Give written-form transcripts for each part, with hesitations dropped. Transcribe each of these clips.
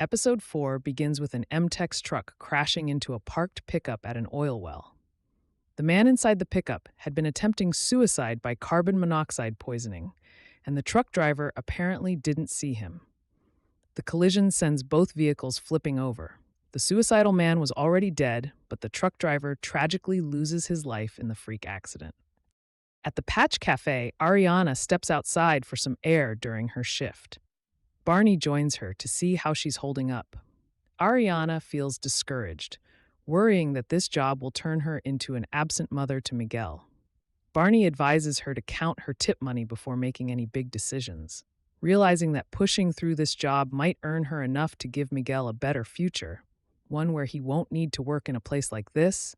Episode 4 begins with an MTEX truck crashing into a parked pickup at an oil well. The man inside the pickup had been attempting suicide by carbon monoxide poisoning, and the truck driver apparently didn't see him. The collision sends both vehicles flipping over. The suicidal man was already dead, but the truck driver tragically loses his life in the freak accident. At the Patch Cafe, Ariana steps outside for some air during her shift. Barney joins her to see how she's holding up. Ariana feels discouraged, worrying that this job will turn her into an absent mother to Miguel. Barney advises her to count her tip money before making any big decisions. Realizing that pushing through this job might earn her enough to give Miguel a better future, one where he won't need to work in a place like this,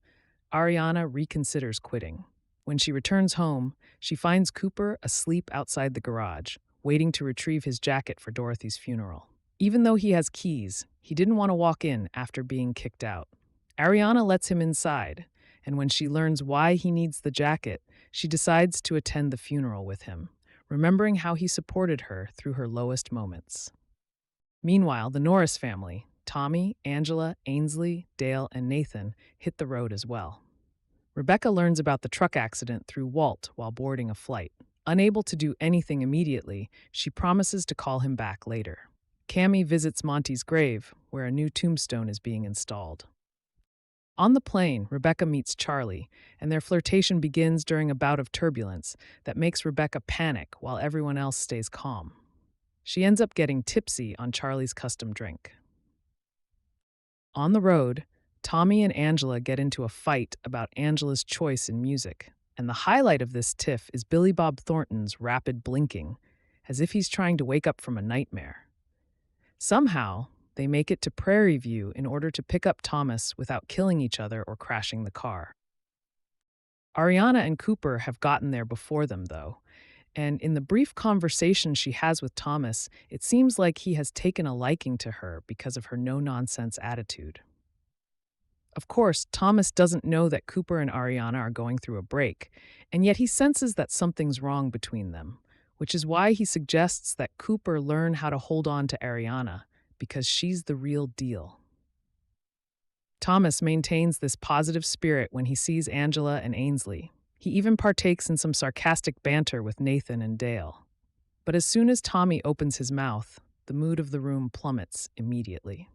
Ariana reconsiders quitting. When she returns home, she finds Cooper asleep outside the garage, waiting to retrieve his jacket for Dorothy's funeral. Even though he has keys, he didn't want to walk in after being kicked out. Ariana lets him inside, and when she learns why he needs the jacket, she decides to attend the funeral with him, remembering how he supported her through her lowest moments. Meanwhile, the Norris family, Tommy, Angela, Ainsley, Dale, and Nathan, hit the road as well. Rebecca learns about the truck accident through Walt while boarding a flight. Unable to do anything immediately, she promises to call him back later. Cammy visits Monty's grave, where a new tombstone is being installed. On the plane, Rebecca meets Charlie, and their flirtation begins during a bout of turbulence that makes Rebecca panic while everyone else stays calm. She ends up getting tipsy on Charlie's custom drink. On the road, Tommy and Angela get into a fight about Angela's choice in music, and the highlight of this tiff is Billy Bob Thornton's rapid blinking, as if he's trying to wake up from a nightmare. Somehow, they make it to Prairie View in order to pick up Thomas without killing each other or crashing the car. Ariana and Cooper have gotten there before them, though, and in the brief conversation she has with Thomas, it seems like he has taken a liking to her because of her no-nonsense attitude. Of course, Thomas doesn't know that Cooper and Ariana are going through a break, and yet he senses that something's wrong between them, which is why he suggests that Cooper learn how to hold on to Ariana, because she's the real deal. Thomas maintains this positive spirit when he sees Angela and Ainsley. He even partakes in some sarcastic banter with Nathan and Dale. But as soon as Tommy opens his mouth, the mood of the room plummets immediately.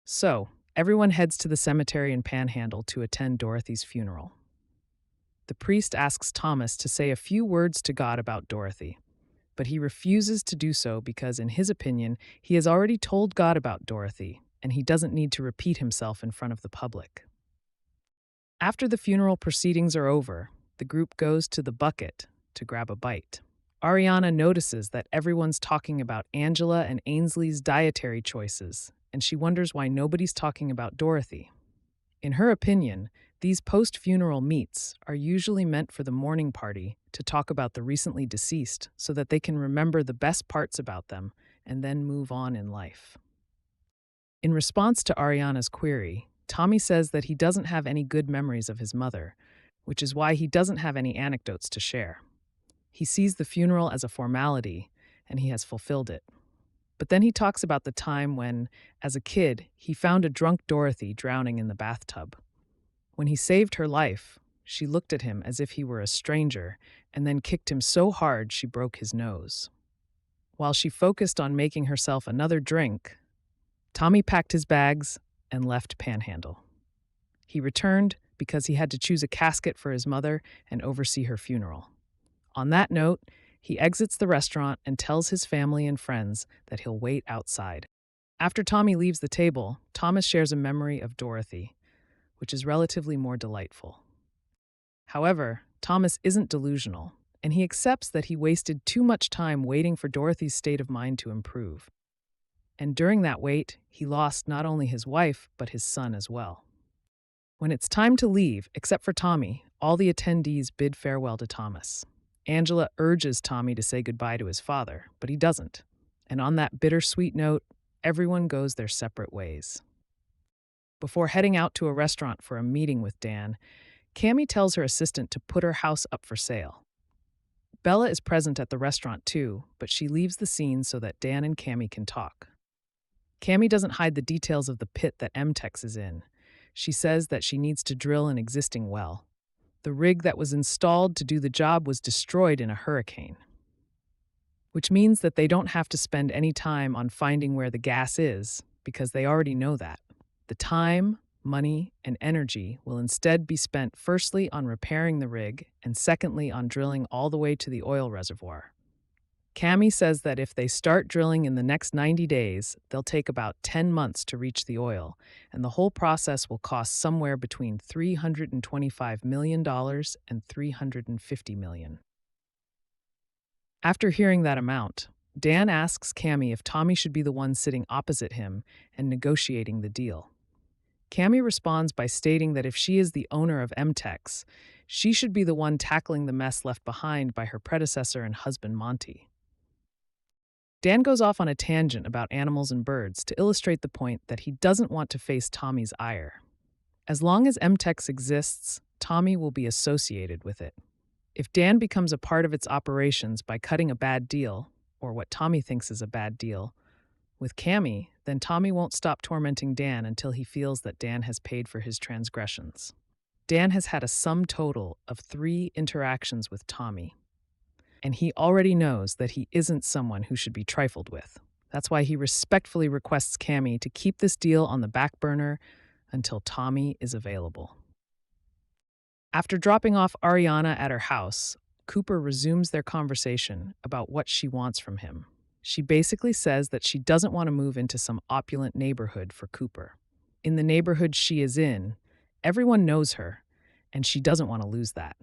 So, everyone heads to the cemetery in Panhandle to attend Dorothy's funeral. The priest asks Thomas to say a few words to God about Dorothy, but he refuses to do so because, in his opinion, he has already told God about Dorothy, and he doesn't need to repeat himself in front of the public. After the funeral proceedings are over, the group goes to the bucket to grab a bite. Ariana notices that everyone's talking about Angela and Ainsley's dietary choices, and she wonders why nobody's talking about Dorothy. In her opinion, these post-funeral meets are usually meant for the mourning party to talk about the recently deceased so that they can remember the best parts about them and then move on in life. In response to Ariana's query, Tommy says that he doesn't have any good memories of his mother, which is why he doesn't have any anecdotes to share. He sees the funeral as a formality, and he has fulfilled it. But then he talks about the time when, as a kid, he found a drunk Dorothy drowning in the bathtub. When he saved her life, she looked at him as if he were a stranger and then kicked him so hard she broke his nose. While she focused on making herself another drink, Tommy packed his bags and left Panhandle. He returned because he had to choose a casket for his mother and oversee her funeral. On that note, he exits the restaurant and tells his family and friends that he'll wait outside. After Tommy leaves the table, Thomas shares a memory of Dorothy, which is relatively more delightful. However, Thomas isn't delusional, and he accepts that he wasted too much time waiting for Dorothy's state of mind to improve. And during that wait, he lost not only his wife, but his son as well. When it's time to leave, except for Tommy, all the attendees bid farewell to Thomas. Angela urges Tommy to say goodbye to his father, but he doesn't. And on that bittersweet note, everyone goes their separate ways. Before heading out to a restaurant for a meeting with Dan, Cammy tells her assistant to put her house up for sale. Bella is present at the restaurant too, but she leaves the scene so that Dan and Cammy can talk. Cammy doesn't hide the details of the pit that MTEX is in. She says that she needs to drill an existing well. The rig that was installed to do the job was destroyed in a hurricane, which means that they don't have to spend any time on finding where the gas is because they already know that. The time, money, and energy will instead be spent firstly on repairing the rig and secondly on drilling all the way to the oil reservoir. Cammy says that if they start drilling in the next 90 days, they'll take about 10 months to reach the oil, and the whole process will cost somewhere between $325 million and $350 million. After hearing that amount, Dan asks Cammy if Tommy should be the one sitting opposite him and negotiating the deal. Cammy responds by stating that if she is the owner of MTEX, she should be the one tackling the mess left behind by her predecessor and husband Monty. Dan goes off on a tangent about animals and birds to illustrate the point that he doesn't want to face Tommy's ire. As long as MTEX exists, Tommy will be associated with it. If Dan becomes a part of its operations by cutting a bad deal, or what Tommy thinks is a bad deal, with Cammy, then Tommy won't stop tormenting Dan until he feels that Dan has paid for his transgressions. Dan has had a sum total of 3 interactions with Tommy, and he already knows that he isn't someone who should be trifled with. That's why he respectfully requests Cammy to keep this deal on the back burner until Tommy is available. After dropping off Ariana at her house, Cooper resumes their conversation about what she wants from him. She basically says that she doesn't want to move into some opulent neighborhood for Cooper. In the neighborhood she is in, everyone knows her, and she doesn't want to lose that.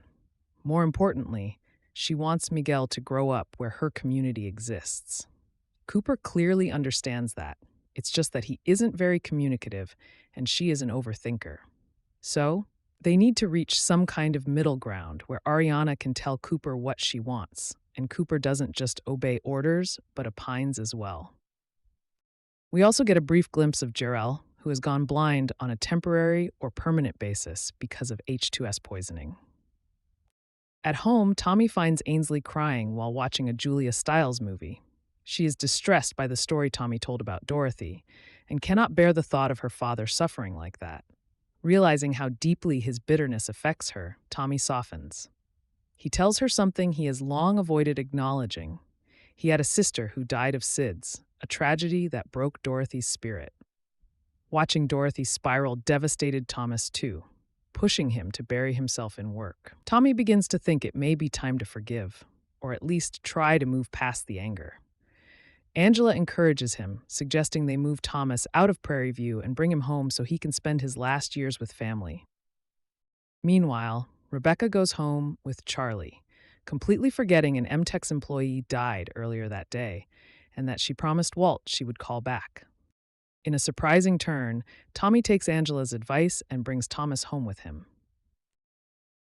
More importantly, she wants Miguel to grow up where her community exists. Cooper clearly understands that. It's just that he isn't very communicative, and she is an overthinker. So, they need to reach some kind of middle ground where Ariana can tell Cooper what she wants, and Cooper doesn't just obey orders, but opines as well. We also get a brief glimpse of Jarrell, who has gone blind on a temporary or permanent basis because of H2S poisoning. At home, Tommy finds Ainsley crying while watching a Julia Stiles movie. She is distressed by the story Tommy told about Dorothy and cannot bear the thought of her father suffering like that. Realizing how deeply his bitterness affects her, Tommy softens. He tells her something he has long avoided acknowledging. He had a sister who died of SIDS, a tragedy that broke Dorothy's spirit. Watching Dorothy spiral devastated Thomas too, pushing him to bury himself in work. Tommy begins to think it may be time to forgive, or at least try to move past the anger. Angela encourages him, suggesting they move Thomas out of Prairie View and bring him home so he can spend his last years with family. Meanwhile, Rebecca goes home with Charlie, completely forgetting an MTEX employee died earlier that day, and that she promised Walt she would call back. In a surprising turn, Tommy takes Angela's advice and brings Thomas home with him.